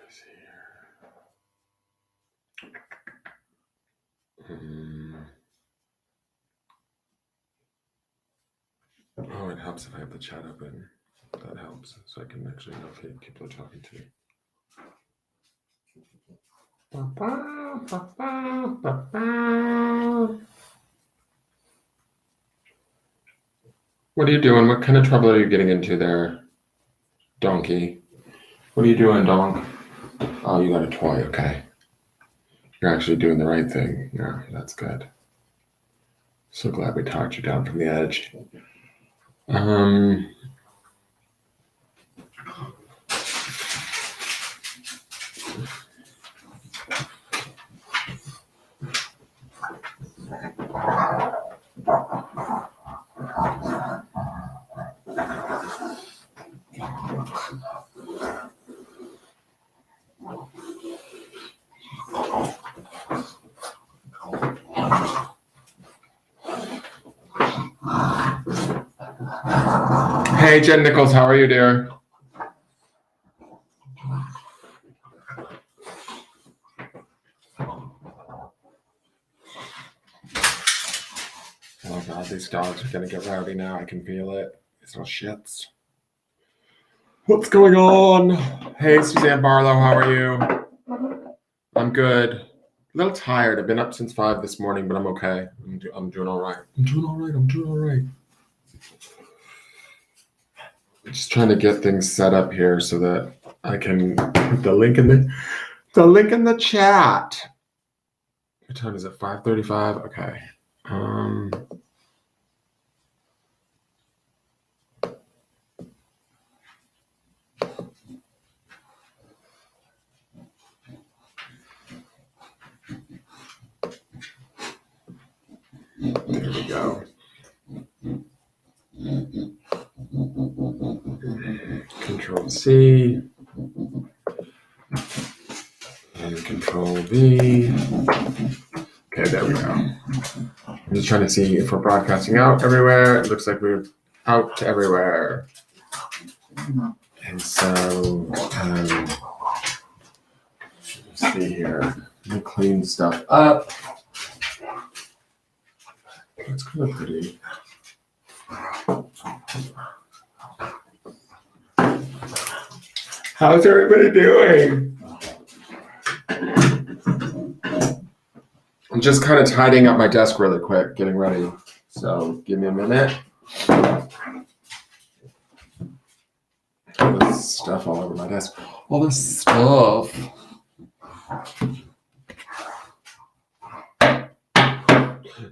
let's see here. Oh, it helps if I have the chat open. That helps, so I can actually know if people are talking to me. What are you doing? What kind of trouble are you getting into there, donkey? What are you doing, donk? Oh, you got a toy, okay. You're actually doing the right thing. Yeah, that's good. So glad we talked you down from the edge. Hey, Jen Nichols, how are you, dear? Oh God, these dogs are gonna get rowdy now. I can feel it. These little shits. What's going on? Hey, Suzanne Barlow, how are you? I'm good. A little tired. I've been up since 5 this morning, but I'm okay. I'm doing all right. I'm doing all right. I'm just trying to get things set up here so that I can put the link in the chat. What time is it? 5:35. Okay. There we go. Control C and Control V. Okay, there we go. I'm just trying to see if we're broadcasting out everywhere. It looks like we're out to everywhere. And so, let's see here. Let me clean stuff up. It's kind of pretty. How's everybody doing? I'm just kind of tidying up my desk really quick, getting ready. So give me a minute. All this stuff all over my desk. All this stuff.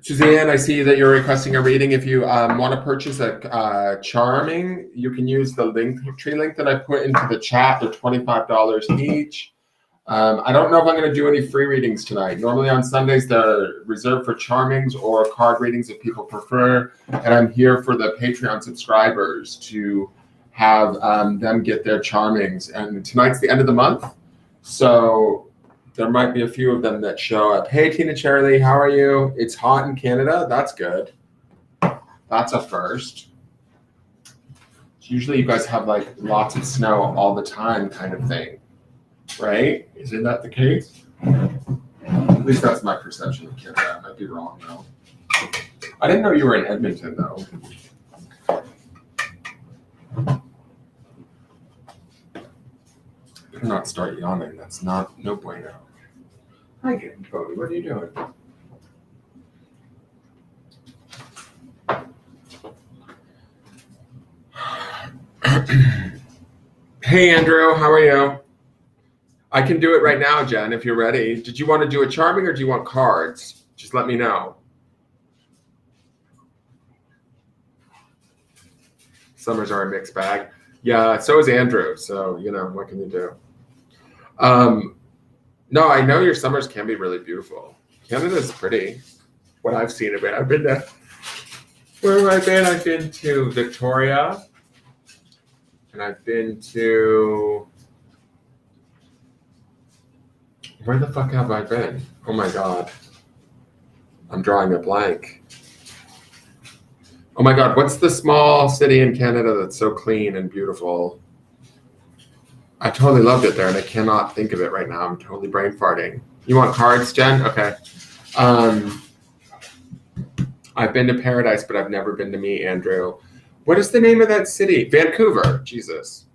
Suzanne, I see that you're requesting a reading. If you want to purchase a Charming, you can use the Linktree link that I put into the chat. They're $25 each. I don't know if I'm going to do any free readings tonight. Normally on Sundays, they're reserved for Charmings or card readings if people prefer. And I'm here for the Patreon subscribers to have them get their Charmings. And tonight's the end of the month. So there might be a few of them that show up. Hey, Tina Charlie, how are you? It's hot in Canada. That's good. That's a first. Usually you guys have like lots of snow all the time kind of thing, right? Isn't that the case? At least that's my perception of Canada. I might be wrong though. I didn't know you were in Edmonton though. Better not start yawning. That's no bueno. Hi, Cody. What are you doing? Hey, Andrew. How are you? I can do it right now, Jen, if you're ready. Did you want to do a Charming or do you want cards? Just let me know. Summers are a mixed bag. Yeah, so is Andrew. So, what can you do? No, I know your summers can be really beautiful. Canada's pretty. What I've seen of it. I've been to, where have I been? I've been to Victoria. And I've been to, where the fuck have I been? Oh my God. I'm drawing a blank. Oh my God, what's the small city in Canada that's so clean and beautiful? I totally loved it there, and I cannot think of it right now. I'm totally brain farting. You want cards, Jen? Okay. I've been to Paradise, but I've never been to meet Andrew. What is the name of that city? Vancouver. Jesus.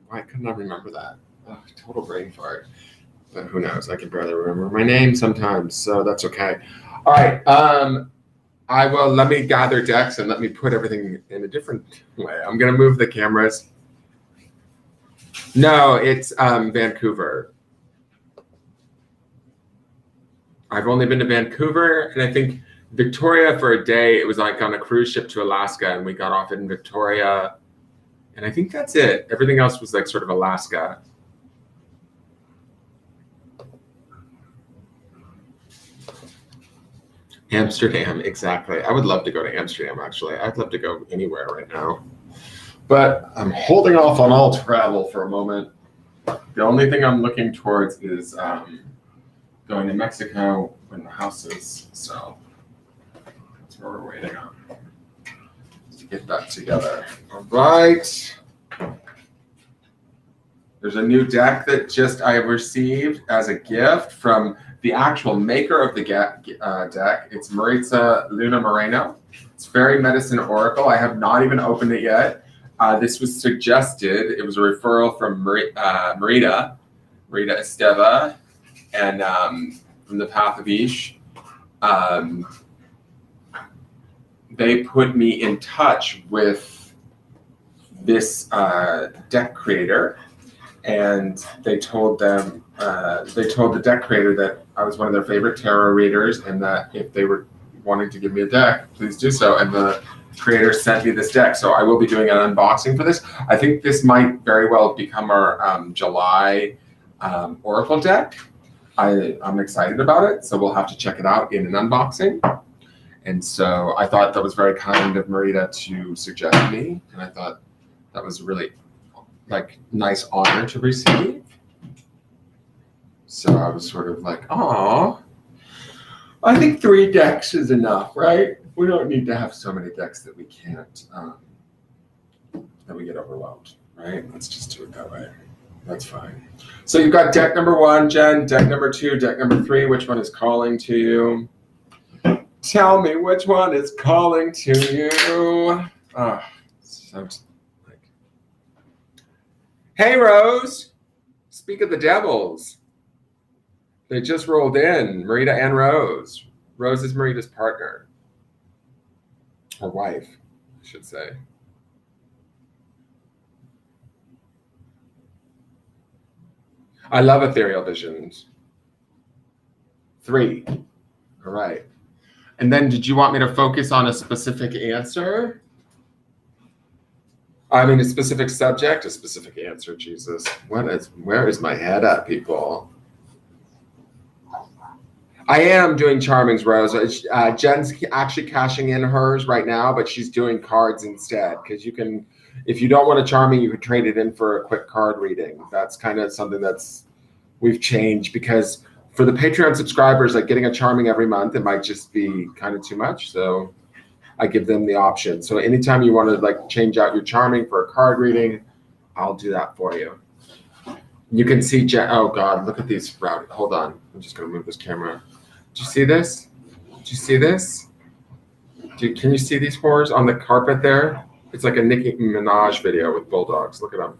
Why couldn't I remember that? Oh, total brain fart. But who knows? I can barely remember my name sometimes, so that's okay. All right. Let me gather decks and let me put everything in a different way. I'm going to move the cameras. No, it's Vancouver. I've only been to Vancouver, and I think Victoria for a day. It was like on a cruise ship to Alaska, and we got off in Victoria, and I think that's it. Everything else was like sort of Alaska. Amsterdam, exactly. I would love to go to Amsterdam, actually. I'd love to go anywhere right now. But I'm holding off on all travel for a moment. The only thing I'm looking towards is going to Mexico when the house is. So that's where we're waiting on to get that together. All right. There's a new deck that I have received as a gift from the actual maker of the deck. It's Maritza Luna Moreno. It's Fairy Medicine Oracle. I have not even opened it yet. This was suggested. It was a referral from Marita Esteva, and from the Path of Ish. They put me in touch with this deck creator, and they told the deck creator that I was one of their favorite tarot readers, and that if they were wanting to give me a deck, please do so. And the creator sent me this deck, so I will be doing an unboxing for this. I think this might very well become our July Oracle deck. I'm excited about it, so we'll have to check it out in an unboxing. And so I thought that was very kind of Marita to suggest me, and I thought that was really nice honor to receive. So I was sort of like, oh, I think 3 decks is enough, right? We don't need to have so many decks that we can't, that we get overwhelmed, right? Let's just do it that way. That's fine. So you've got deck number 1, Jen, deck number 2, deck number 3. Which one is calling to you? Tell me which one is calling to you. Hey, Rose. Speak of the devils. They just rolled in, Marita and Rose. Rose is Marita's partner. Or wife, I should say. I love ethereal visions. 3. All right. And then did you want me to focus on a specific answer? I mean, a specific subject, a specific answer, Jesus. Where is my head at, people? I am doing Charmings, Rose. Jen's actually cashing in hers right now, but she's doing cards instead. Because you can, if you don't want a Charming, you could trade it in for a quick card reading. That's kind of something we've changed, because for the Patreon subscribers, like getting a Charming every month, it might just be kind of too much. So I give them the option. So anytime you want to change out your Charming for a card reading, I'll do that for you. You can see Jen. Oh God, look at these. Hold on. I'm just going to move this camera. Do you see this? Do you see this? Can you see these whores on the carpet there? It's like a Nicki Minaj video with bulldogs. Look at them.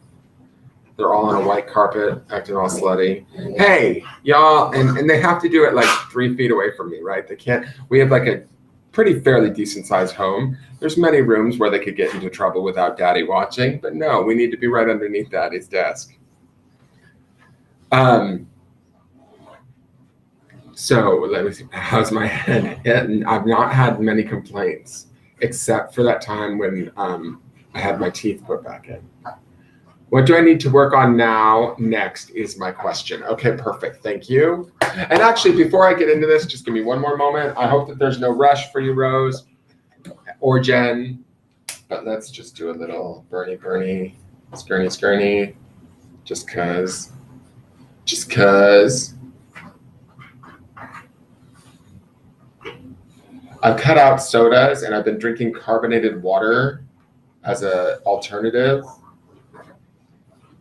They're all on a white carpet, acting all slutty. Hey, y'all, and they have to do it 3 feet away from me, right? They can't. We have a pretty fairly decent sized home. There's many rooms where they could get into trouble without Daddy watching, but no, we need to be right underneath Daddy's desk. So let me see. How's my head? I've not had many complaints, except for that time when I had my teeth put back in. What do I need to work on now? Next is my question. Okay, perfect. Thank you. And actually, before I get into this, just give me one more moment. I hope that there's no rush for you, Rose or Jen. But let's just do a little Bernie, skirny, just cause. I've cut out sodas and I've been drinking carbonated water as an alternative.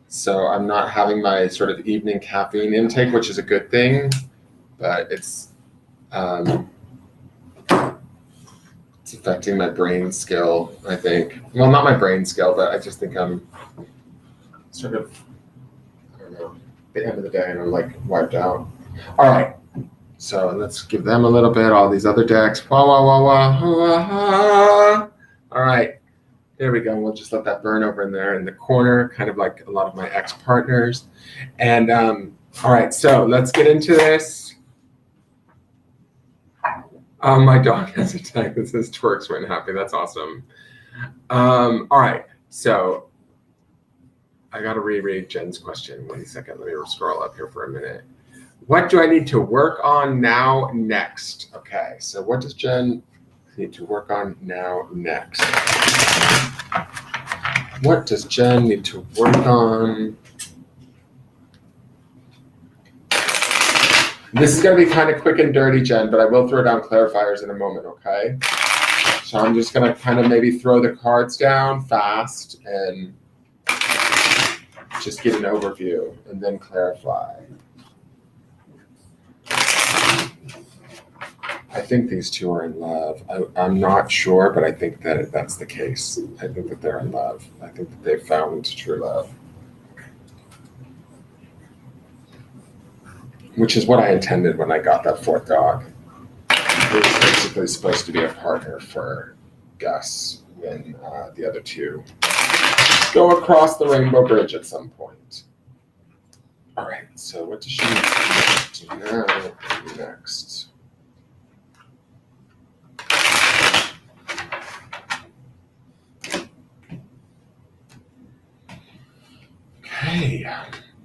So I'm not having my sort of evening caffeine intake, which is a good thing, but it's affecting my brain skill, I think. Well, not my brain skill, but I just think I'm sort of, I don't know, at the end of the day, and I'm like wiped out. All right. So let's give them a little bit, all these other decks. Wah, wah, wah, wah, wah, wah. All right. There we go. We'll just let that burn over in there in the corner, kind of like a lot of my ex-partners. And all right, so let's get into this. My dog has a tag that says twerks when happy. That's awesome. All right, so I got to reread Jen's question. Wait a second. Let me scroll up here for a minute. What do I need to work on now next? Okay, so what does Jen need to work on now next? What does Jen need to work on? This is going to be kind of quick and dirty, Jen, but I will throw down clarifiers in a moment, okay? So I'm just going to kind of maybe throw the cards down fast and just get an overview and then clarify. I think these two are in love. I'm not sure, but I think that that's the case. I think that they're in love. I think that they've found true love. Which is what I intended when I got that fourth dog. It was basically supposed to be a partner for Gus when the other two go across the Rainbow Bridge at some point. All right, so what does she need to do now next? Okay.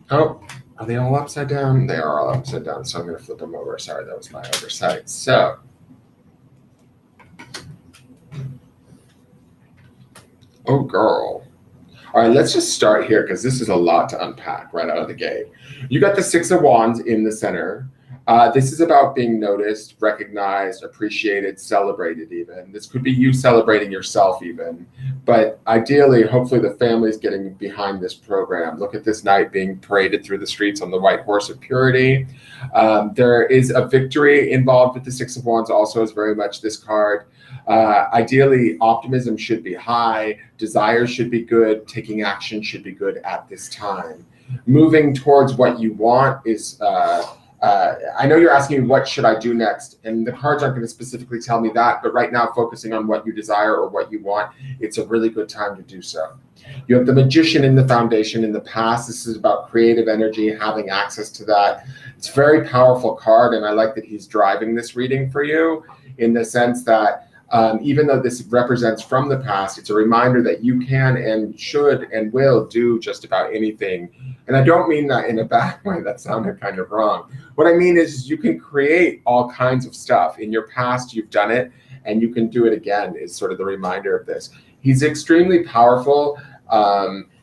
Oh. Are they all upside down? They are all upside down, so I'm going to flip them over. Sorry, that was my oversight. So, oh, girl. All right, let's just start here because this is a lot to unpack right out of the gate. You got the Six of Wands in the center. This is about being noticed, recognized, appreciated, celebrated even. This could be you celebrating yourself even. But ideally, hopefully the family's getting behind this program. Look at this knight being paraded through the streets on the white horse of purity. There is a victory involved with the Six of Wands also is very much this card. Ideally, optimism should be high. Desires should be good. Taking action should be good at this time. Moving towards what you want is... I know you're asking me what should I do next, and the cards aren't going to specifically tell me that, but right now focusing on what you desire or what you want, it's a really good time to do so. You have the Magician in the foundation. In the past, this is about creative energy, having access to that. It's a very powerful card, and I like that he's driving this reading for you in the sense that even though this represents from the past, it's a reminder that you can and should and will do just about anything. And I don't mean that in a bad way. That sounded kind of wrong. What I mean is you can create all kinds of stuff. In your past, you've done it, and you can do it again is sort of the reminder of this. He's extremely powerful.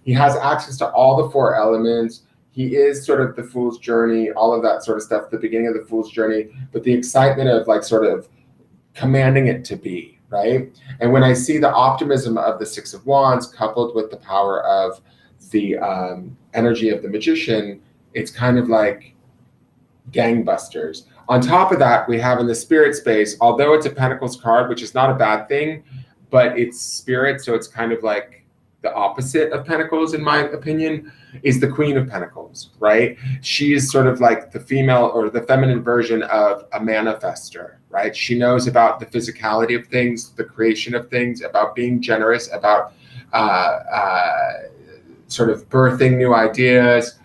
He has access to all the four elements. He is sort of the fool's journey, all of that sort of stuff, the beginning of the fool's journey, but the excitement of like sort of commanding it to be, right? And when I see the optimism of the Six of Wands coupled with the power of the energy of the Magician, it's kind of like gangbusters. On top of that, we have in the spirit space, although it's a Pentacles card, which is not a bad thing, but it's spirit, so it's kind of like the opposite of Pentacles, in my opinion, is the Queen of Pentacles, right? She is sort of like the female or the feminine version of a manifester, right? She knows about the physicality of things, the creation of things, about being generous, about sort of birthing new ideas.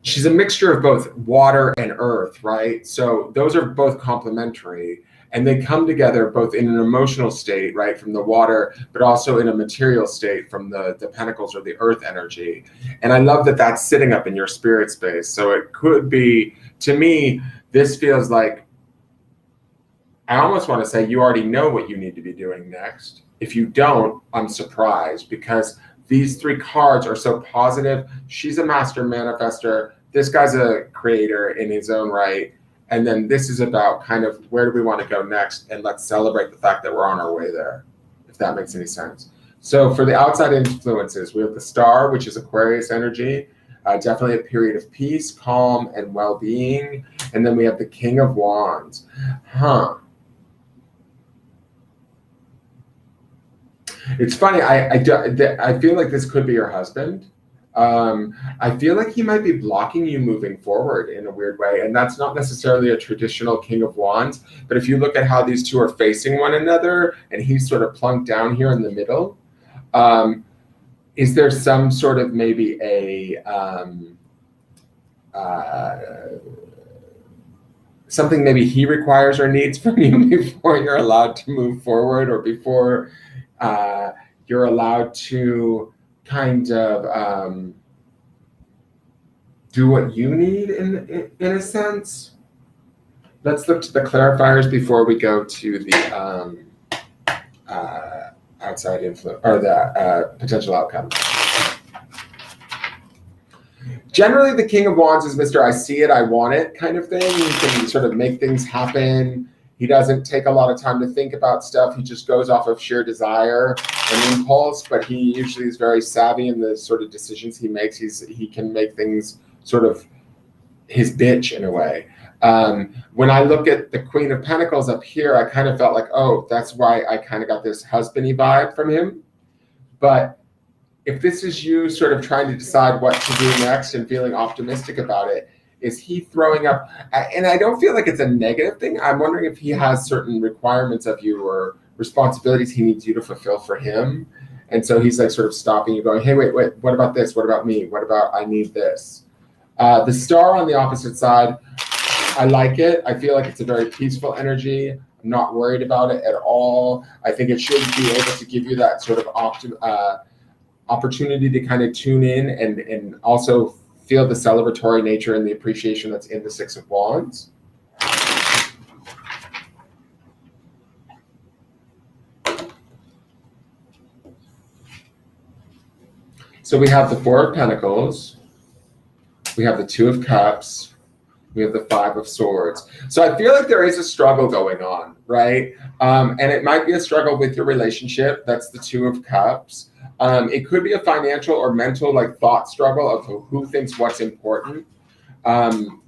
She's a mixture of both water and earth, right? So those are both complementary. And they come together both in an emotional state, right, from the water, but also in a material state from the pentacles or the earth energy. And I love that that's sitting up in your spirit space. So it could be, to me, this feels like, I almost want to say you already know what you need to be doing next. If you don't, I'm surprised because these three cards are so positive. She's a master manifester. This guy's a creator in his own right. And then this is about kind of where do we want to go next? And let's celebrate the fact that we're on our way there, if that makes any sense. So for the outside influences, we have the Star, which is Aquarius energy, definitely a period of peace, calm, and well-being. And then we have the King of Wands. It's funny. I feel like this could be your husband. I feel like he might be blocking you moving forward in a weird way. And that's not necessarily a traditional King of Wands. But if you look at how these two are facing one another and he's sort of plunked down here in the middle, is there some sort of maybe a something maybe he requires or needs from you before you're allowed to move forward, or before you're allowed to kind of do what you need in a sense? Let's look to the clarifiers before we go to the outside influence or the potential outcome. Generally, the King of Wands is Mr. I see it, I want it kind of thing. He can sort of make things happen. He doesn't take a lot of time to think about stuff. He just goes off of sheer desire and impulse, but he usually is very savvy in the sort of decisions he makes. He can make things sort of his bitch in a way. When I look at the Queen of Pentacles up here, I kind of felt like, oh, that's why I kind of got this husbandy vibe from him. But if this is you sort of trying to decide what to do next and feeling optimistic about it, is he throwing up? And I don't feel like it's a negative thing. I'm wondering if he has certain requirements of you or responsibilities he needs you to fulfill for him. And so he's like sort of stopping you going, hey, wait, what about this? What about me? What about I need this? The Star on the opposite side, I like it. I feel like it's a very peaceful energy. I'm not worried about it at all. I think it should be able to give you that sort of opportunity to kind of tune in and also feel the celebratory nature and the appreciation that's in the Six of Wands. So we have the Four of Pentacles, we have the Two of Cups, we have the Five of Swords. So I feel like there is a struggle going on, right? And it might be a struggle with your relationship. That's the Two of Cups. It could be a financial or mental like thought struggle of who thinks what's important.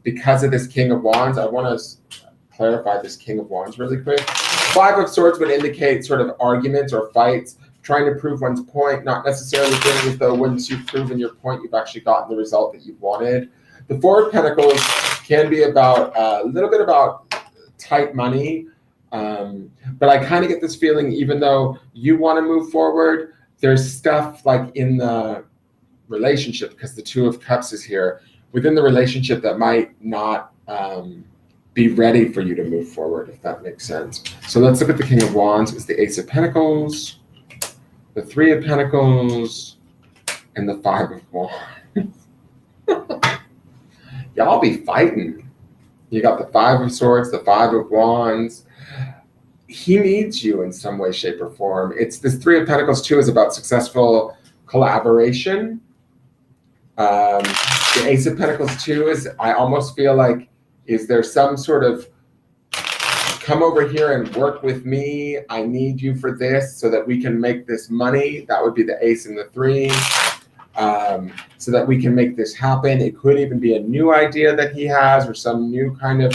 Because of this King of Wands, I want to clarify this King of Wands really quick. Five of Swords would indicate sort of arguments or fights, trying to prove one's point, not necessarily feeling as though once you've proven your point, you've actually gotten the result that you wanted. The Four of Pentacles can be about a little bit about tight money. But I kind of get this feeling, even though you want to move forward, there's stuff like in the relationship, because the Two of Cups is here, within the relationship that might not be ready for you to move forward, if that makes sense. So let's look at the King of Wands. It's the Ace of Pentacles, the Three of Pentacles, and the Five of Wands. Y'all be fighting. You got the Five of Swords, the Five of Wands. He needs you in some way, shape, or form. It's this Three of Pentacles too is about successful collaboration. The Ace of Pentacles too is, I almost feel like, is there some sort of come over here and work with me? I need you for this so that we can make this money. That would be the Ace and the Three. So that we can make this happen. It could even be a new idea that he has or some new kind of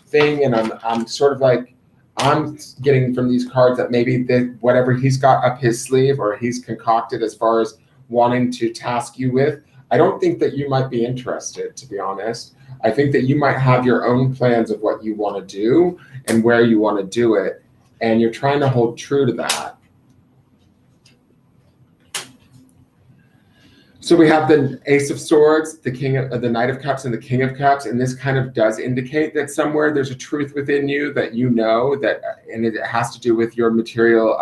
thing. And I'm sort of like, I'm getting from these cards that maybe whatever he's got up his sleeve or he's concocted as far as wanting to task you with, I don't think that you might be interested, to be honest. I think that you might have your own plans of what you want to do and where you want to do it. And you're trying to hold true to that. So we have the Ace of Swords, the Knight of Cups, and the King of Cups, and this kind of does indicate that somewhere there's a truth within you that you know that, and it has to do with your material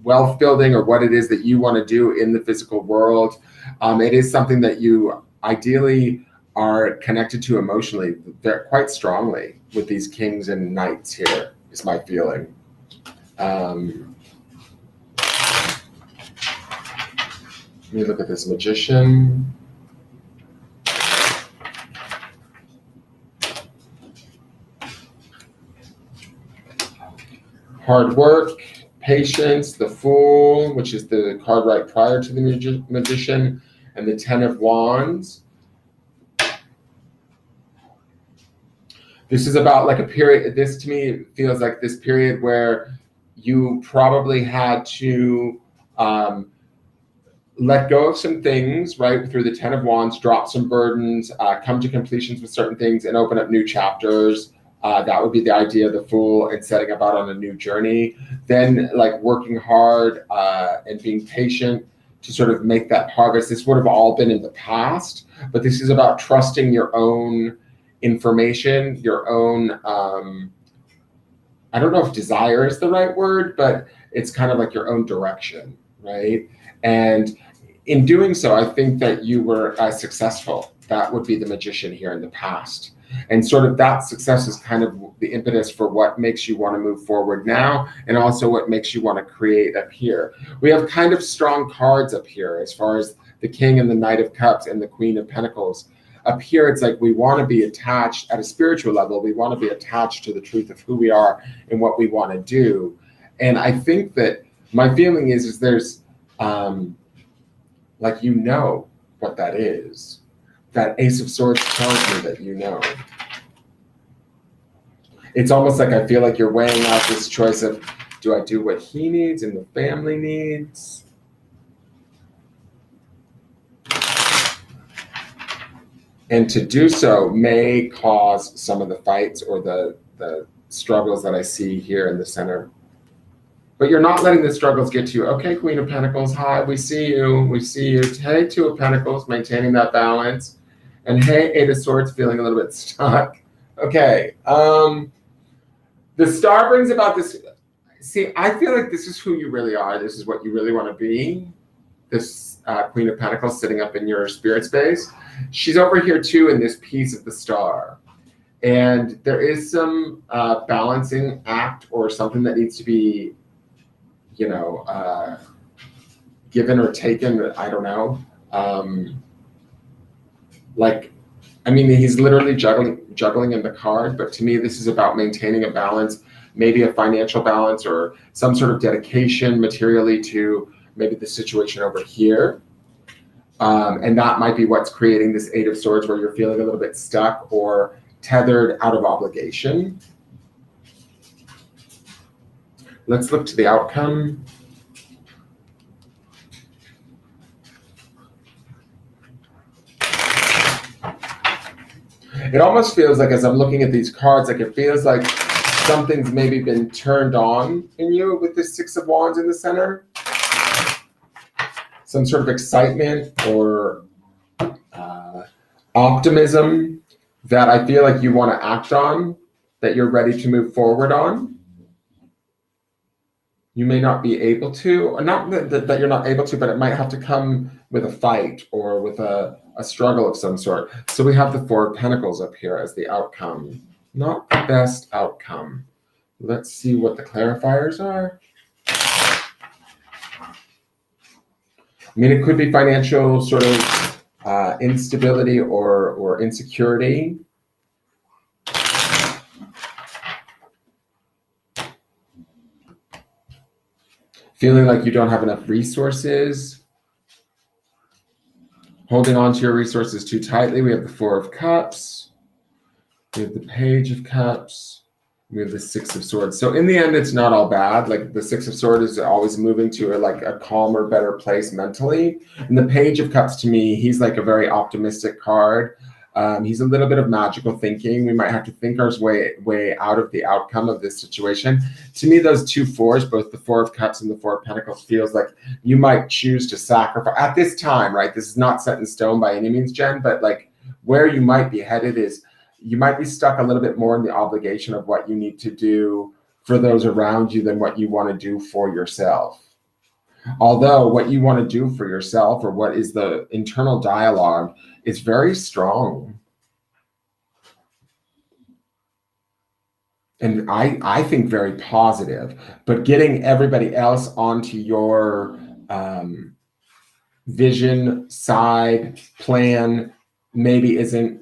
wealth building or what it is that you want to do in the physical world. It is something that you ideally are connected to emotionally quite strongly with these kings and knights here, is my feeling. Let me look at this Magician. Hard work, Patience, the Fool, which is the card right prior to the Magician, and the Ten of Wands. This is about like a period, this to me feels like this period where you probably had to let go of some things, right, through the Ten of Wands, drop some burdens, come to completions with certain things, and open up new chapters. That would be the idea of the Fool, and setting about on a new journey. Then like working hard and being patient to sort of make that progress. This would have all been in the past, but this is about trusting your own information, your own, I don't know if desire is the right word, but it's kind of like your own direction, right? And in doing so, I think that you were successful. That would be the Magician here in the past. And sort of that success is kind of the impetus for what makes you want to move forward now, and also what makes you want to create up here. We have kind of strong cards up here as far as the King and the Knight of Cups and the Queen of Pentacles. Up here, it's like we want to be attached at a spiritual level. We want to be attached to the truth of who we are and what we want to do. And I think that my feeling is there's like, you know what that is. That Ace of Swords tells me that you know. It's almost like I feel like you're weighing out this choice of, do I do what he needs and the family needs? And to do so may cause some of the fights or the struggles that I see here in the center. But you're not letting the struggles get to you. Okay, Queen of Pentacles, hi, we see you. We see you. Hey, Two of Pentacles, maintaining that balance. And hey, Eight of Swords, feeling a little bit stuck. Okay, the Star brings about this. See, I feel like this is who you really are. This is what you really want to be. This Queen of Pentacles sitting up in your spirit space. She's over here too in this piece of the Star. And there is some balancing act or something that needs to be, you know, given or taken. I don't know. Like, I mean, he's literally juggling in the card, but to me, this is about maintaining a balance, maybe a financial balance or some sort of dedication materially to maybe the situation over here. And that might be what's creating this Eight of Swords, where you're feeling a little bit stuck or tethered out of obligation. Let's look to the outcome. It almost feels like, as I'm looking at these cards, like it feels like something's maybe been turned on in you with this Six of Wands in the center. Some sort of excitement or optimism that I feel like you want to act on, that you're ready to move forward on. You may not be able to, or not that you're not able to, but it might have to come with a fight or with a struggle of some sort. So we have the Four of Pentacles up here as the outcome. Not the best outcome. Let's see what the clarifiers are. I mean, it could be financial sort of instability or insecurity. Feeling like you don't have enough resources. Holding on to your resources too tightly. We have the Four of Cups. We have the Page of Cups. We have the Six of Swords. So in the end, it's not all bad. Like the Six of Swords is always moving to a calmer, better place mentally. And the Page of Cups, to me, he's like a very optimistic card. He's a little bit of magical thinking. We might have to think our way out of the outcome of this situation. To me, those two fours, both the Four of Cups and the Four of Pentacles, feels like you might choose to sacrifice at this time, right? This is not set in stone by any means, Jen, but like where you might be headed is you might be stuck a little bit more in the obligation of what you need to do for those around you than what you want to do for yourself. Although what you want to do for yourself, or what is the internal dialogue, is very strong. And I think very positive. But getting everybody else onto your vision, side, plan, maybe isn't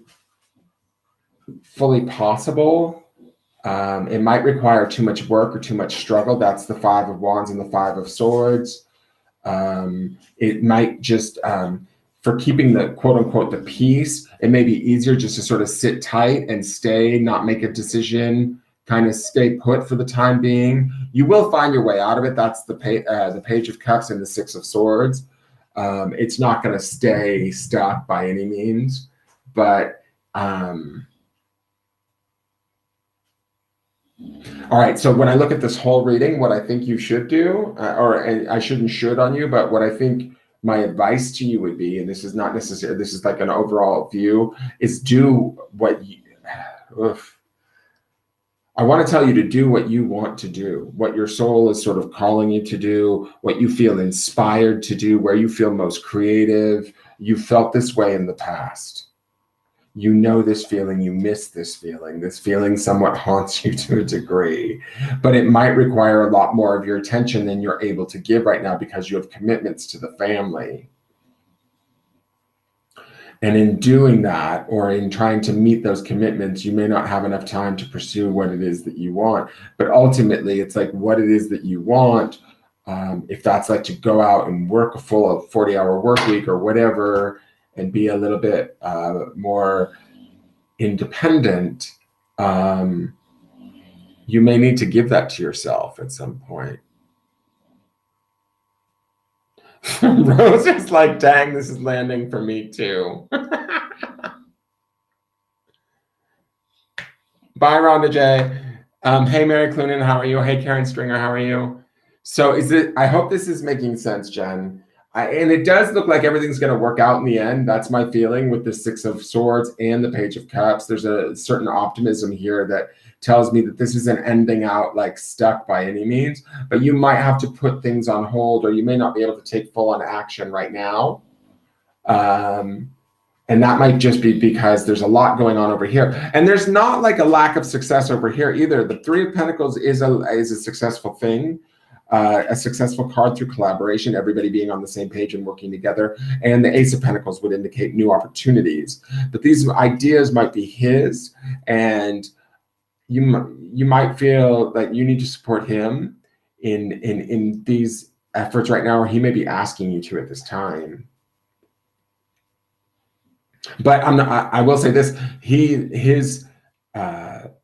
fully possible. It might require too much work or too much struggle. That's the Five of Wands and the Five of Swords. It might just, for keeping the quote unquote the peace, it may be easier just to sort of sit tight and stay, not make a decision, kind of stay put for the time being. You will find your way out of it. That's the Page of Cups and the Six of Swords. It's not going to stay stuck by any means, but all right, so when I look at this whole reading, what I think you should do, I shouldn't should on you, but what I think my advice to you would be, and this is not necessary, this is like an overall view, is do what you, I want to tell you to do what you want to do, what your soul is sort of calling you to do, what you feel inspired to do, where you feel most creative. You felt this way in the past. You know this feeling, you miss this feeling. This feeling somewhat haunts you to a degree, but it might require a lot more of your attention than you're able to give right now because you have commitments to the family. And in doing that, or in trying to meet those commitments, you may not have enough time to pursue what it is that you want. But ultimately, it's like what it is that you want. If that's like to go out and work a full 40-hour work week or whatever, and be a little bit more independent, you may need to give that to yourself at some point. Rose is like, dang, this is landing for me too. Bye, Rhonda J. Hey, Mary Clunan, how are you? Hey, Karen Stringer, how are you? So I hope this is making sense, Jen. And it does look like everything's going to work out in the end. That's my feeling with the Six of Swords and the Page of Cups. There's a certain optimism here that tells me that this isn't ending out like stuck by any means, but you might have to put things on hold, or you may not be able to take full on action right now. And that might just be because there's a lot going on over here. And there's not like a lack of success over here either. The Three of Pentacles is a successful thing. A successful card through collaboration, everybody being on the same page and working together. And the Ace of Pentacles would indicate new opportunities. But these ideas might be his, and you might feel that you need to support him in these efforts right now, or he may be asking you to at this time. But I will say this: his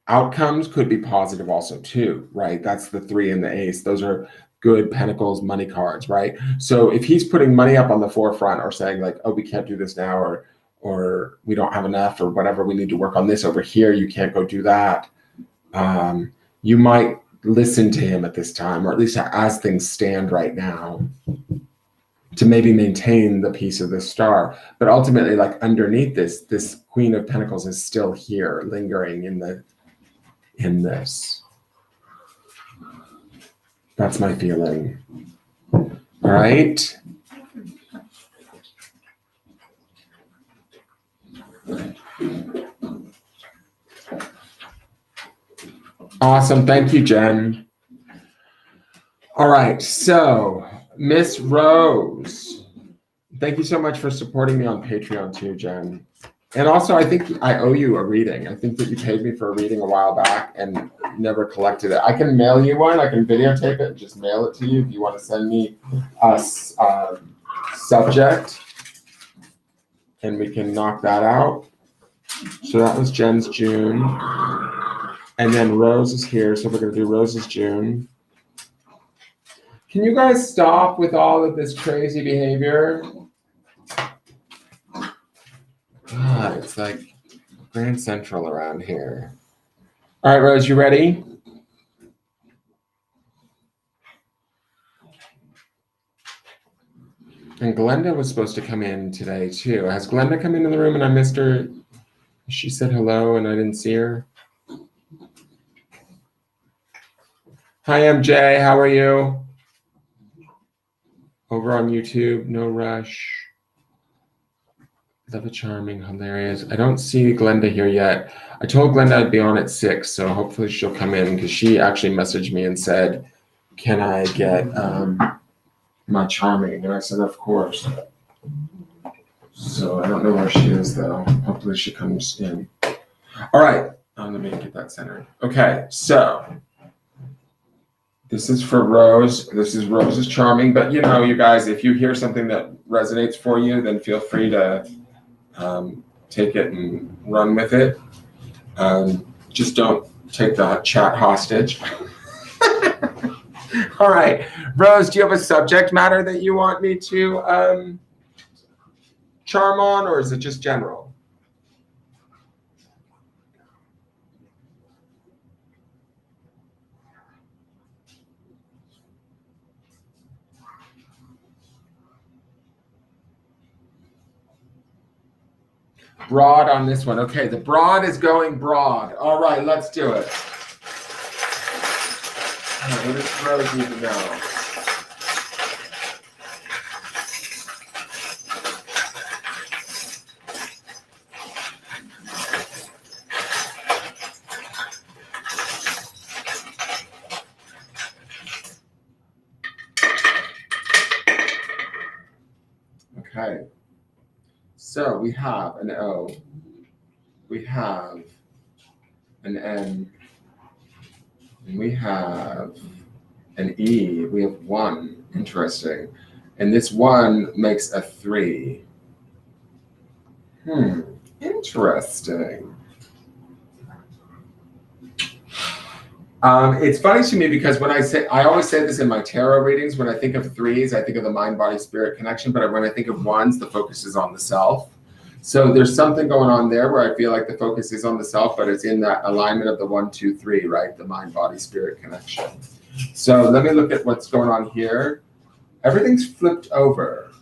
outcomes could be positive also too, right? That's the Three and the Ace. Those are good Pentacles money cards, right? So if he's putting money up on the forefront, or saying like, oh, we can't do this now, or we don't have enough, or whatever, we need to work on this over here, you can't go do that. You might listen to him at this time, or at least as things stand right now, to maybe maintain the peace of the star. But ultimately, like underneath this Queen of Pentacles is still here, lingering in this. That's my feeling. All right. Awesome. Thank you, Jen. All right. So, Miss Rose, thank you so much for supporting me on Patreon too, Jen. And also, I think I owe you a reading. I think that you paid me for a reading a while back and never collected it. I can mail you one. I can videotape it and just mail it to you if you want to send me a subject, and we can knock that out. So that was Jen's June. And then Rose is here, so we're going to do Rose's June. Can you guys stop with all of this crazy behavior? God, it's like Grand Central around here. All right, Rose, you ready? And Glenda was supposed to come in today too. Has Glenda come into the room and I missed her? She said hello and I didn't see her. Hi, MJ, how are you? Over on YouTube, no rush. Love a charming, hilarious. I don't see Glenda here yet. I told Glenda I'd be on at 6, so hopefully she'll come in, because she actually messaged me and said, can I get my charming? And I said, of course. So I don't know where she is, though. Hopefully she comes in. All right. Let me get that centered. Okay, so this is for Rose. This is Rose's charming, but you know, you guys, if you hear something that resonates for you, then feel free to take it and run with it. Just don't take the chat hostage. All right, Rose, do you have a subject matter that you want me to charm on, or is it just general? Broad on this one. Okay, the broad is going broad. All right, let's do it. What does Rose need to know? Okay. So we have an O, we have an N, and we have an E. We have 1. Interesting. And this 1 makes a 3. Interesting. It's funny to me because when I always say this in my tarot readings, when I think of 3s, I think of the mind, body, spirit connection. But when I think of 1s, the focus is on the self. So there's something going on there where I feel like the focus is on the self, but it's in that alignment of the 1, 2, 3, right? The mind, body, spirit connection. So let me look at what's going on here. Everything's flipped over.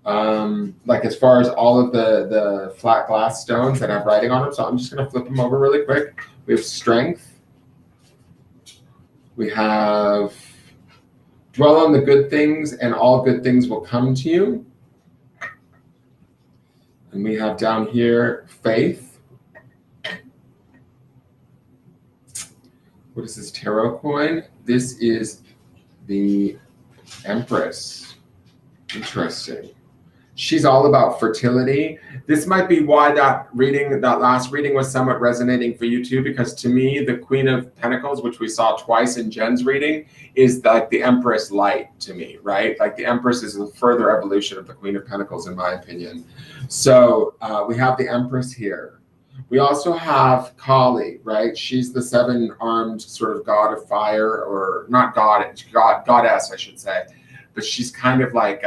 Like as far as all of the flat glass stones that have writing on them. So I'm just going to flip them over really quick. We have strength. We have dwell on the good things and all good things will come to you. And we have down here faith. What is this tarot coin? This is the Empress. Interesting. She's all about fertility. This might be why that last reading was somewhat resonating for you too, because to me, the Queen of Pentacles, which we saw twice in Jen's reading, is like the Empress light to me, right? Like the Empress is a further evolution of the Queen of Pentacles, in my opinion. So we have the Empress here. We also have Kali, right? She's the 7-armed sort of god of fire, or not goddess, I should say. But she's kind of like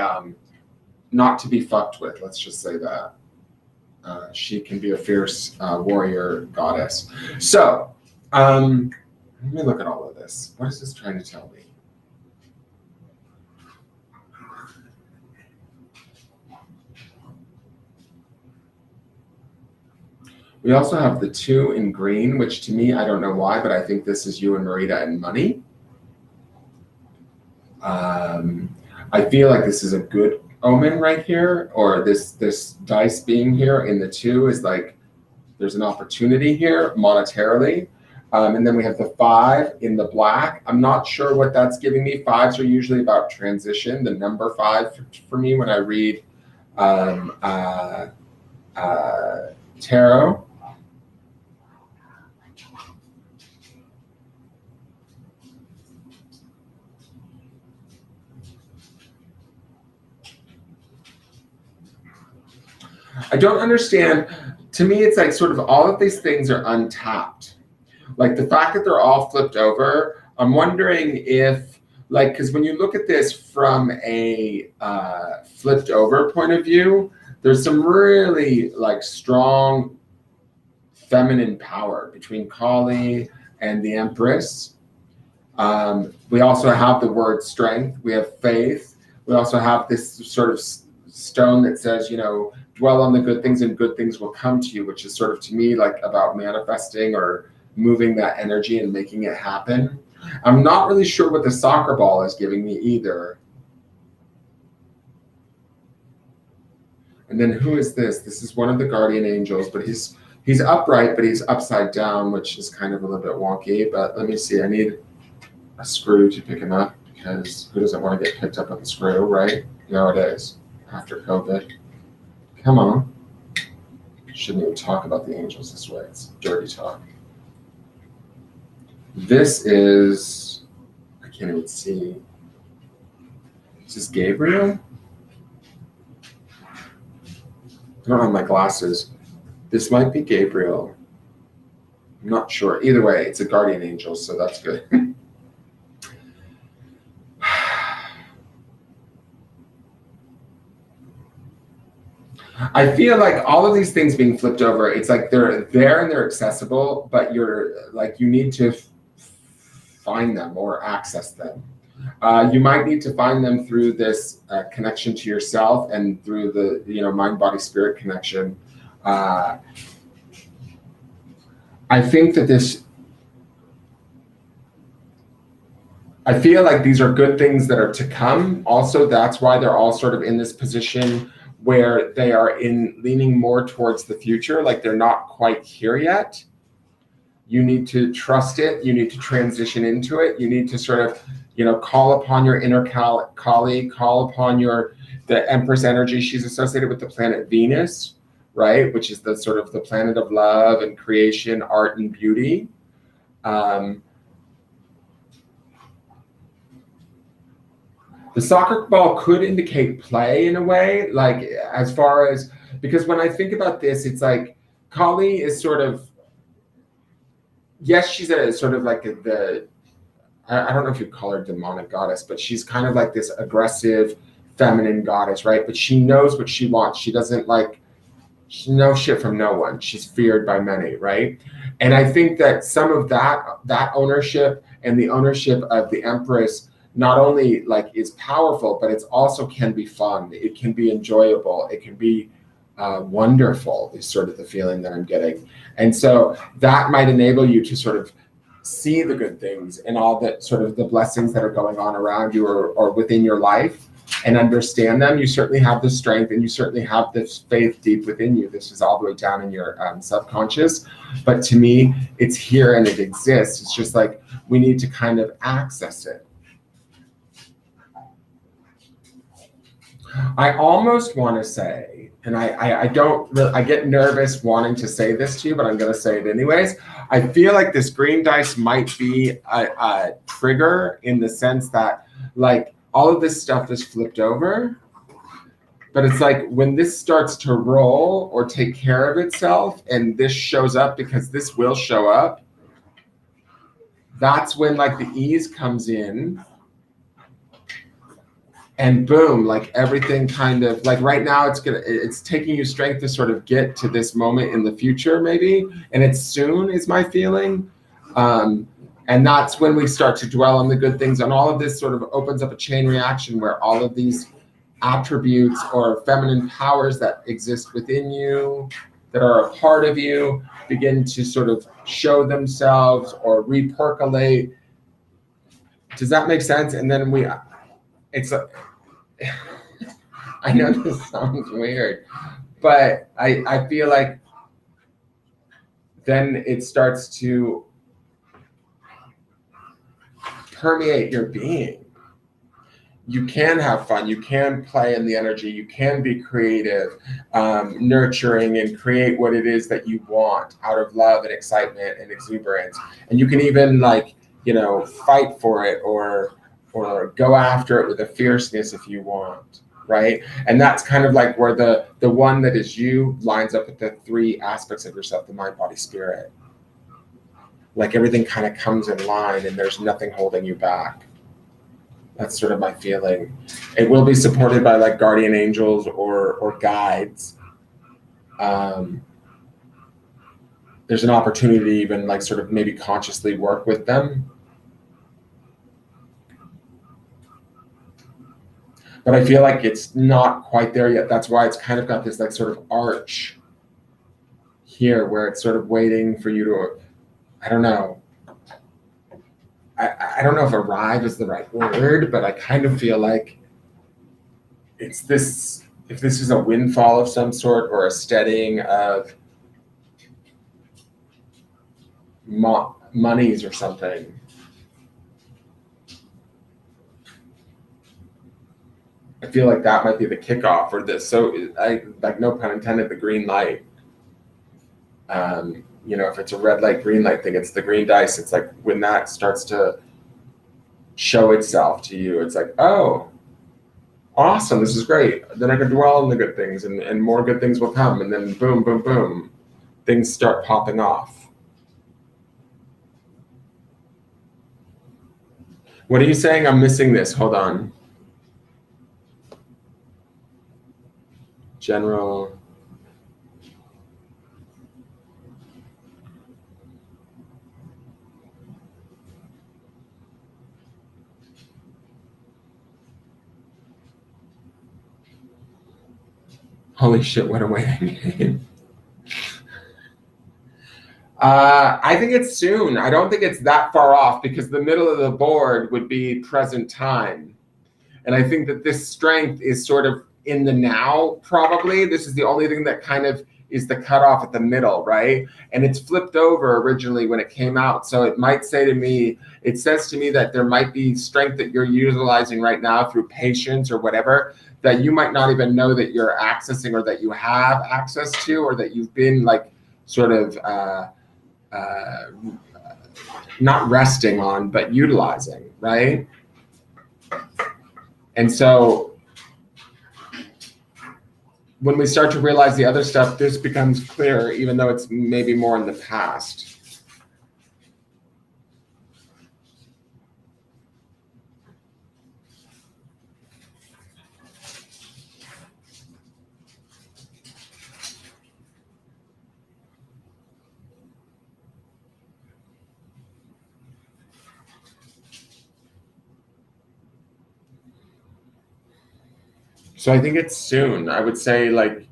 not to be fucked with, let's just say that. She can be a fierce warrior goddess. So let me look at all of this. What is this trying to tell me? We also have the 2 in green, which to me, I don't know why, but I think this is you and Marita and money. I feel like this is a good omen right here, or this dice being here in the 2 is like there's an opportunity here monetarily. And then we have the 5 in the black. I'm not sure what that's giving me. 5s are usually about transition. The number 5 for me when I read tarot. I don't understand. To me, it's like sort of all of these things are untapped. Like the fact that they're all flipped over, I'm wondering if, like, because when you look at this from a flipped over point of view, there's some really like strong feminine power between Kali and the Empress. We also have the word strength. We have faith. We also have this sort of stone that says, you know, dwell on the good things and good things will come to you, which is sort of to me like about manifesting or moving that energy and making it happen. I'm not really sure what the soccer ball is giving me either. And then who is this? This is one of the guardian angels, but he's upright, but he's upside down, which is kind of a little bit wonky. But let me see. I need a screw to pick him up, because who doesn't want to get picked up with a screw, right? Nowadays, after COVID. Come on. Shouldn't even talk about the angels this way. It's dirty talk. This is, I can't even see. Is this Gabriel? I don't have my glasses. This might be Gabriel. I'm not sure. Either way, it's a guardian angel, so that's good. I feel like all of these things being flipped over, it's like they're there and they're accessible, but you're like, you need to find them or access them. You might need to find them through this connection to yourself and through the mind, body, spirit connection. I think that I feel like these are good things that are to come. Also, that's why they're all sort of in this position where they are leaning more towards the future, like they're not quite here yet. You need to trust it. You need to transition into it. You need to sort of, call upon your inner Kali, call upon the Empress energy. She's associated with the planet Venus, right? Which is the sort of the planet of love and creation, art and beauty. The soccer ball could indicate play in a way, like as far as, because when I think about this, it's like Kali is sort of, yes, she's a sort of like I don't know if you call her demonic goddess, but she's kind of like this aggressive feminine goddess, right? But she knows what she wants. She doesn't she knows shit from no one. She's feared by many, right? And I think that some of that ownership and the ownership of the Empress not only is powerful, but it's also can be fun. It can be enjoyable. It can be wonderful is sort of the feeling that I'm getting. And so that might enable you to sort of see the good things and all that sort of the blessings that are going on around you or within your life and understand them. You certainly have the strength and you certainly have this faith deep within you. This is all the way down in your subconscious. But to me, it's here and it exists. It's just like we need to kind of access it. I almost want to say, and I get nervous wanting to say this to you, but I'm going to say it anyways. I feel like this green dice might be a trigger in the sense that all of this stuff is flipped over, but it's like when this starts to roll or take care of itself and this shows up, because this will show up, that's when the ease comes in. And boom, everything kind of right now it's taking you strength to sort of get to this moment in the future maybe. And it's soon is my feeling. And that's when we start to dwell on the good things. And all of this sort of opens up a chain reaction where all of these attributes or feminine powers that exist within you, that are a part of you, begin to sort of show themselves or repercolate. Does that make sense? And then I know this sounds weird, but I feel like then it starts to permeate your being. You can have fun, you can play in the energy, you can be creative, nurturing, and create what it is that you want out of love and excitement and exuberance. And you can even fight for it or go after it with a fierceness if you want, right? And that's kind of where the one that is you lines up with the three aspects of yourself, the mind, body, spirit. Everything kind of comes in line and there's nothing holding you back. That's sort of my feeling. It will be supported by guardian angels or guides. There's an opportunity to even sort of maybe consciously work with them. But I feel like it's not quite there yet. That's why it's kind of got this sort of arch here where it's sort of waiting for you to, I don't know. I don't know if arrive is the right word, but I kind of feel like it's this, if this is a windfall of some sort or a steadying of monies or something. I feel like that might be the kickoff or this. So no pun intended, the green light. if it's a red light, green light thing, it's the green dice. It's like when that starts to show itself to you, it's like, oh, awesome, this is great. Then I can dwell on the good things and more good things will come. And then boom, boom, boom, things start popping off. What are you saying? I'm missing this. Hold on. General. Holy shit, what a waiting game. I think it's soon. I don't think it's that far off because the middle of the board would be present time. And I think that this strength is sort of in the now, probably. This is the only thing that kind of is the cutoff at the middle, right? And it's flipped over originally when it came out. So it might say to me, it says to me that there might be strength that you're utilizing right now through patience or whatever, that you might not even know that you're accessing or that you have access to, or that you've been like sort of not resting on, but utilizing, right? And so when we start to realize the other stuff, this becomes clear, even though it's maybe more in the past. So I think it's soon. I would say like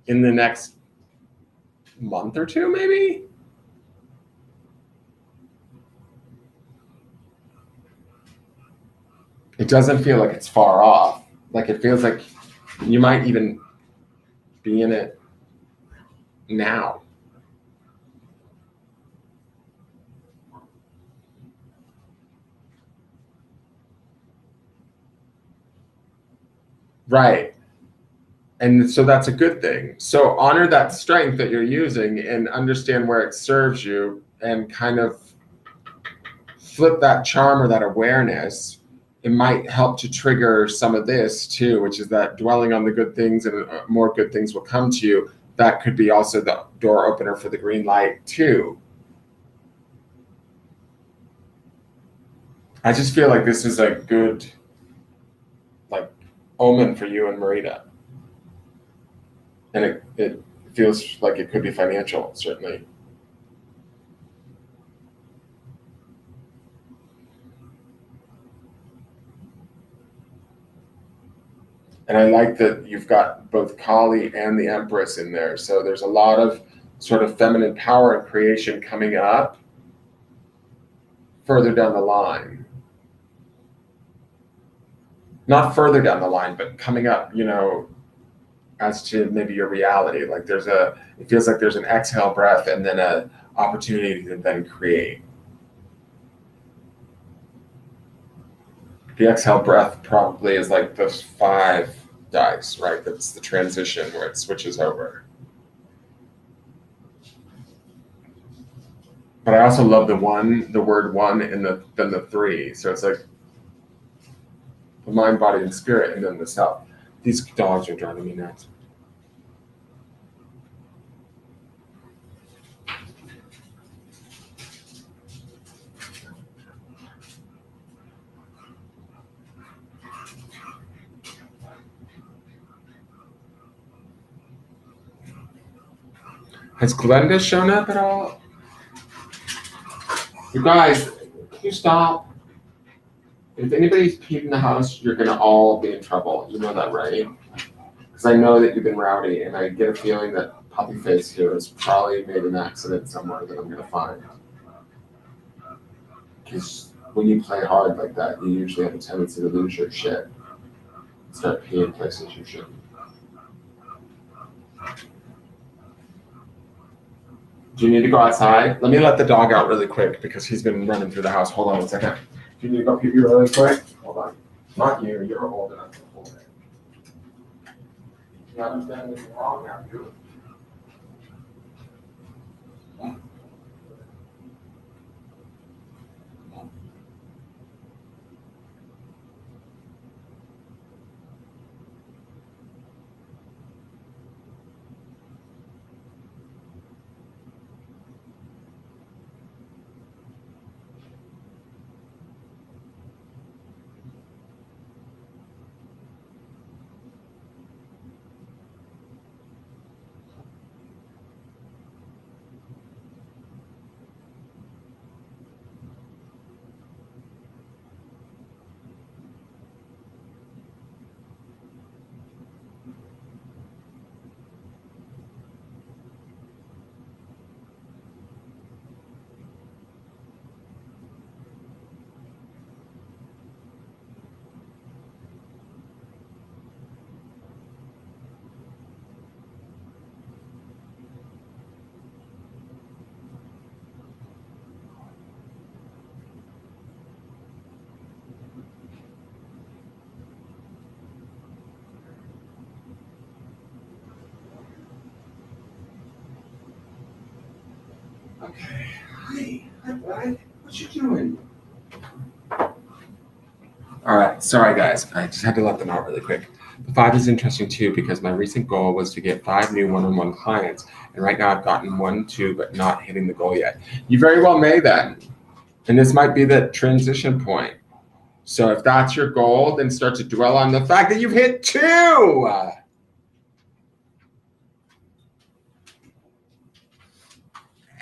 in the next month or two, maybe. It doesn't feel like it's far off. Like it feels like you might even be in it now. Right. And so that's a good thing. So honor that strength that you're using and understand where it serves you and kind of flip that charm or that awareness. It might help to trigger some of this too, which is that dwelling on the good things and more good things will come to you. That could be also the door opener for the green light too. I just feel like this is a good like omen for you and Marita. And it feels like it could be financial, certainly. And I like that you've got both Kali and the Empress in there. So there's a lot of sort of feminine power and creation coming up further down the line. Not further down the line, but coming up, as to maybe your reality. Like it feels like there's an exhale breath and then an opportunity to then create. The exhale breath probably is like those 5 dice, right? That's the transition where it switches over. But I also love the word one, and then the 3. So it's like the mind, body, and spirit, and then the self. These dogs are driving me nuts. Has Glenda shown up at all? You guys, can you stop? If anybody's peed in the house, you're gonna all be in trouble. You know that, right? Because I know that you've been rowdy, and I get a feeling that Puppy Face here has probably made an accident somewhere that I'm gonna find. Because when you play hard like that, you usually have a tendency to lose your shit. Start peeing places you shouldn't. Do you need to go outside? Let me let the dog out really quick because he's been running through the house. Hold on 1 second. Do you need to go pee really quick? Hold on. Not you. You're old enough to hold it. You haven't done anything wrong, have you? Okay. Hi. Hi, bud. What you doing? All right. Sorry, guys. I just had to let them out really quick. The 5 is interesting too because my recent goal was to get 5 new one-on-one clients, and right now I've gotten 1, 2, but not hitting the goal yet. You very well may then, and this might be the transition point. So if that's your goal, then start to dwell on the fact that you've hit 2.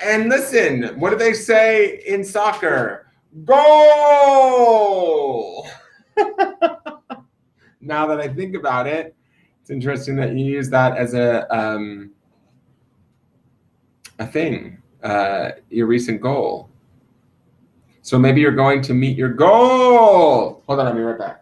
And listen, what do they say in soccer? Goal! Now that I think about it, it's interesting that you use that as a thing, your recent goal. So maybe you're going to meet your goal. Hold on, I'll be right back.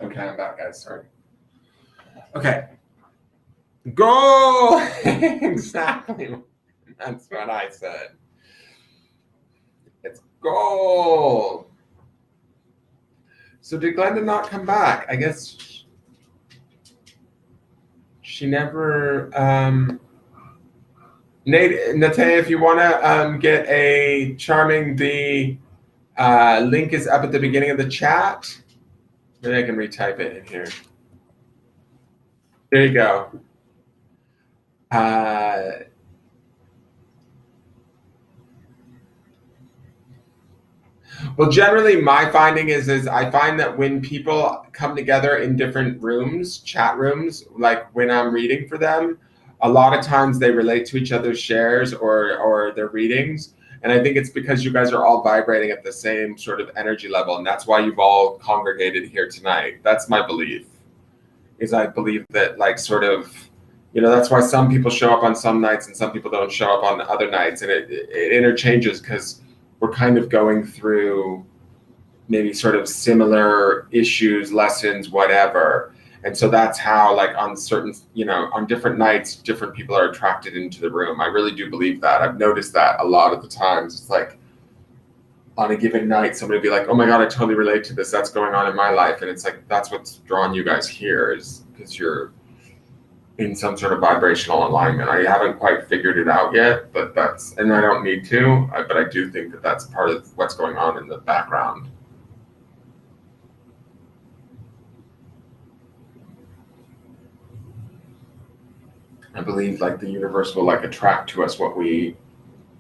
Okay, I'm back, guys. Sorry. Okay. Goal! Exactly. That's what I said. It's goal. So did Glenda not come back? I guess she never. Nate, Natea, if you want to get a charming, the link is up at the beginning of the chat. Maybe I can retype it in here. There you go. Well, generally, my finding is I find that when people come together in different rooms, chat rooms, like when I'm reading for them, a lot of times they relate to each other's shares or their readings. And I think it's because you guys are all vibrating at the same sort of energy level. And that's why you've all congregated here tonight. That's my belief, is I believe that like sort of, that's why some people show up on some nights and some people don't show up on other nights. And it interchanges because we're kind of going through maybe sort of similar issues, lessons, whatever. And so that's how, like on certain, on different nights, different people are attracted into the room. I really do believe that. I've noticed that a lot of the times. It's like on a given night, somebody will be like, oh my God, I totally relate to this. That's going on in my life. And it's like, that's what's drawn you guys here, is because you're in some sort of vibrational alignment. I haven't quite figured it out yet, but and I don't need to, but I do think that that's part of what's going on in the background. I believe like the universe will like attract to us what we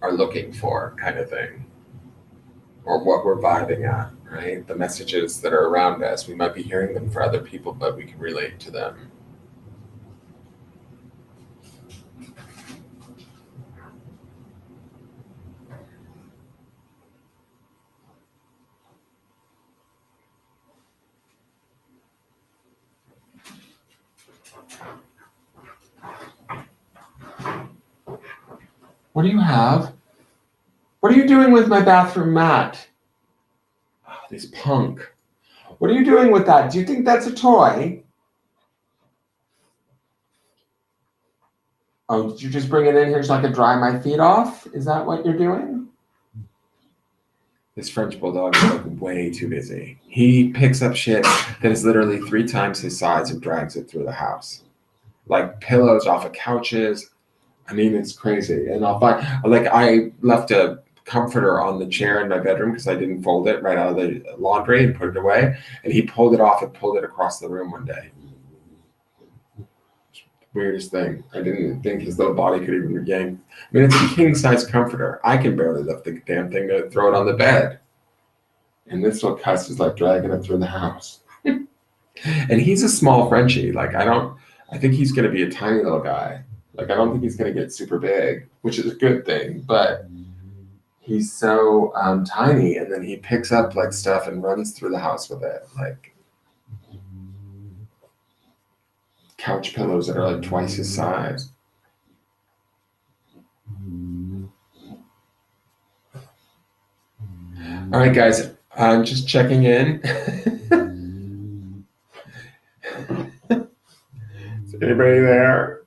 are looking for, kind of thing, or what we're vibing at, right? The messages that are around us, we might be hearing them for other people, but we can relate to them. What do you have? What are you doing with my bathroom mat? Oh, this punk. What are you doing with that? Do you think that's a toy? Oh, did you just bring it in here so I could dry my feet off? Is that what you're doing? This French bulldog is like way too busy. He picks up shit that is literally 3 times his size and drags it through the house. Like pillows off of couches, I mean, it's crazy. And I'll find, like, I left a comforter on the chair in my bedroom because I didn't fold it right out of the laundry and put it away. And he pulled it off and pulled it across the room one day. Weirdest thing. I didn't think his little body could even yank. I mean, it's a king size comforter. I can barely lift the damn thing to throw it on the bed. And this little cuss is like dragging it through the house. And he's a small Frenchie. Like, I think he's going to be a tiny little guy. Like, I don't think he's going to get super big, which is a good thing. But he's so tiny. And then he picks up like stuff and runs through the house with it. Like, couch pillows that are like twice his size. All right, guys, I'm just checking in. Is anybody there?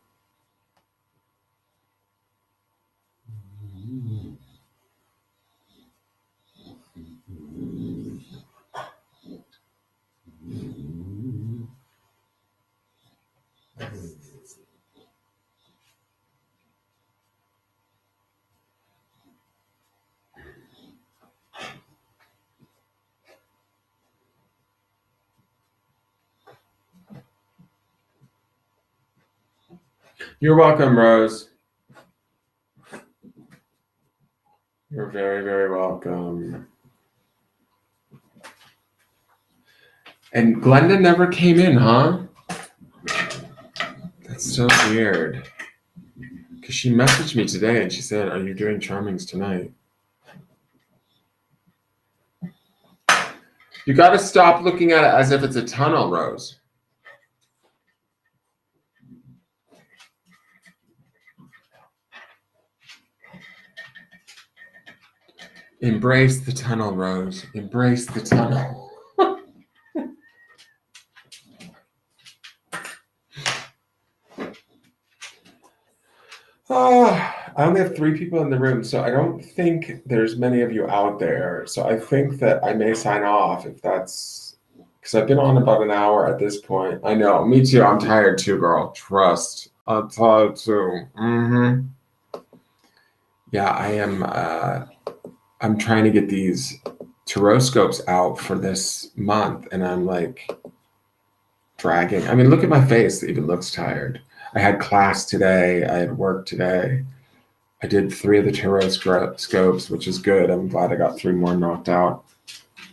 You're welcome, Rose. You're very, very welcome. And Glenda never came in, huh? That's so weird. Because she messaged me today and she said, "Are you doing Charmings tonight?" You got to stop looking at it as if it's a tunnel, Rose. Embrace the tunnel, Rose. Embrace the tunnel. I only have 3 people in the room, so I don't think there's many of you out there. So I think that I may sign off if that's, because I've been on about an hour at this point. I know, me too. I'm tired too, girl. Trust. I'm tired too. Yeah, I am. I'm trying to get these Taroscopes out for this month, and I'm like dragging. I mean, look at my face. It even looks tired. I had class today. I had work today. I did 3 of the Taroscopes, which is good. I'm glad I got 3 more knocked out.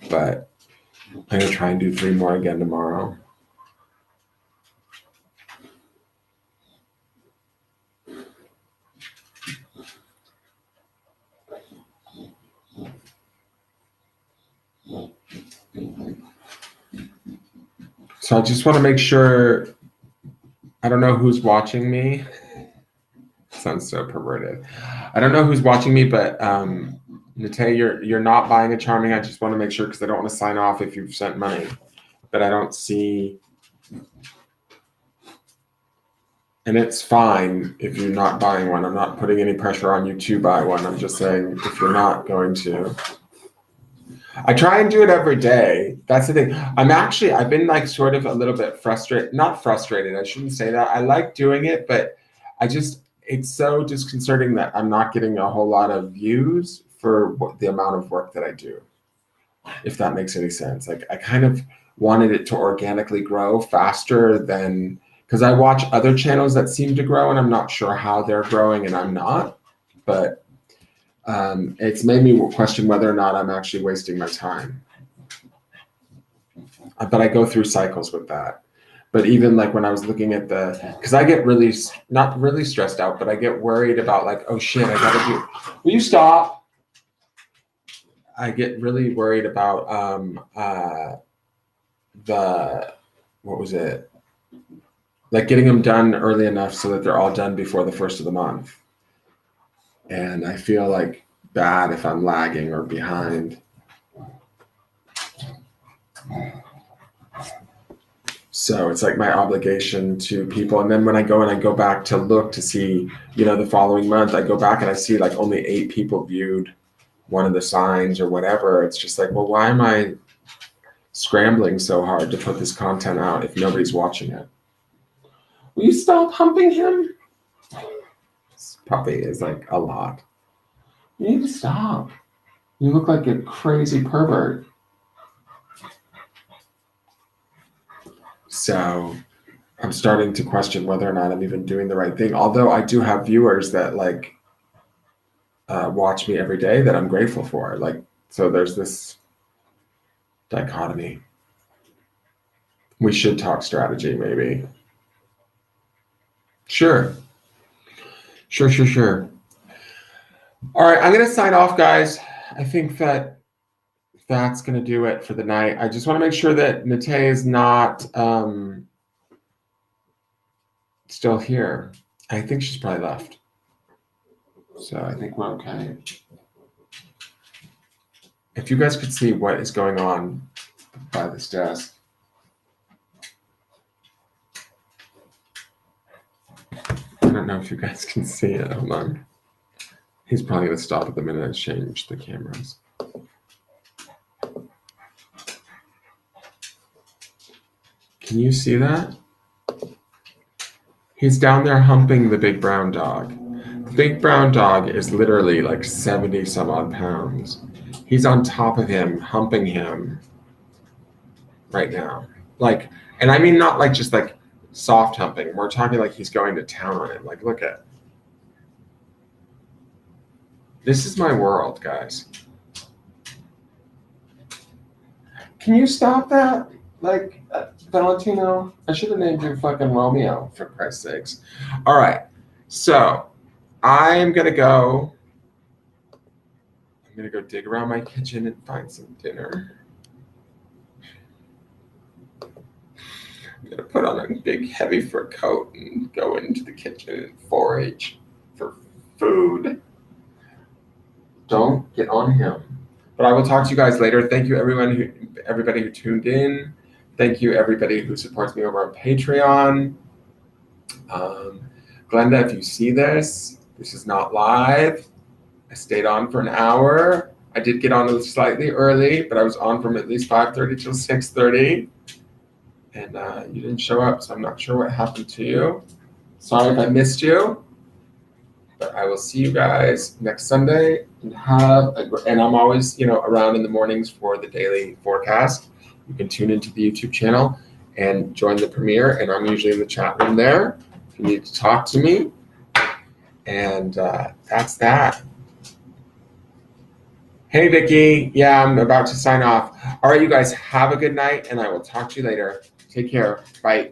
But I'm going to try and do 3 more again tomorrow. So I just want to make sure, I don't know who's watching me. Sounds so perverted. I don't know who's watching me, but Nate, you're not buying a Charming. I just want to make sure because I don't want to sign off if you've sent money. But I don't see, and it's fine if you're not buying one. I'm not putting any pressure on you to buy one. I'm just saying if you're not going to. I try and do it every day. That's the thing. I've been like sort of a little bit frustrated. Not frustrated, I shouldn't say that. I like doing it, but it's so disconcerting that I'm not getting a whole lot of views for the amount of work that I do, if that makes any sense. Like, I kind of wanted it to organically grow faster than, because I watch other channels that seem to grow and I'm not sure how they're growing and I'm not, but it's made me question whether or not I'm actually wasting my time. But I go through cycles with that. But even like when I was looking at because I get really, not really stressed out, but I get worried about like, oh shit, I gotta do, will you stop? I get really worried about what was it? Like getting them done early enough so that they're all done before the 1st of the month. And I feel like bad if I'm lagging or behind. So it's like my obligation to people. And then when I go back to look to see, the following month, I go back and I see like only 8 people viewed one of the signs or whatever. It's just like, well, why am I scrambling so hard to put this content out if nobody's watching it? Will you stop humping him? puppy is like a lot. You need to stop. You look like a crazy pervert. So I'm starting to question whether or not I'm even doing the right thing. Although I do have viewers that like watch me every day that I'm grateful for. Like, so there's this dichotomy. We should talk strategy, maybe. Sure. All right, I'm going to sign off, guys. I think that's going to do it for the night. I just want to make sure that Nate is not still here. I think she's probably left. So I think we're okay. If you guys could see what is going on by this desk. I don't know if you guys can see it. Hold on. He's probably going to stop at the minute and change the cameras. Can you see that? He's down there humping the big brown dog. The big brown dog is literally like 70 some odd pounds. He's on top of him, humping him right now. Like, and I mean not like just like soft humping. We're talking like he's going to town on it. Like, look at. This is my world, guys. Can you stop that? Like, Valentino, I should have named you fucking Romeo, for Christ's sakes. All right, so I'm going to go dig around my kitchen and find some dinner. I'm going to put on a big heavy fur coat and go into the kitchen and forage for food. Don't get on him. But I will talk to you guys later. Thank you, everybody who tuned in. Thank you, everybody who supports me over on Patreon. Glenda, if you see this is not live. I stayed on for an hour. I did get on slightly early, but I was on from at least 5:30 till 6:30. And you didn't show up, so I'm not sure what happened to you. Sorry if I missed you. But I will see you guys next Sunday. And I'm always, around in the mornings for the daily forecast. You can tune into the YouTube channel and join the premiere. And I'm usually in the chat room there if you need to talk to me. And that's that. Hey, Vicky. Yeah, I'm about to sign off. All right, you guys, have a good night, and I will talk to you later. Take care. Bye.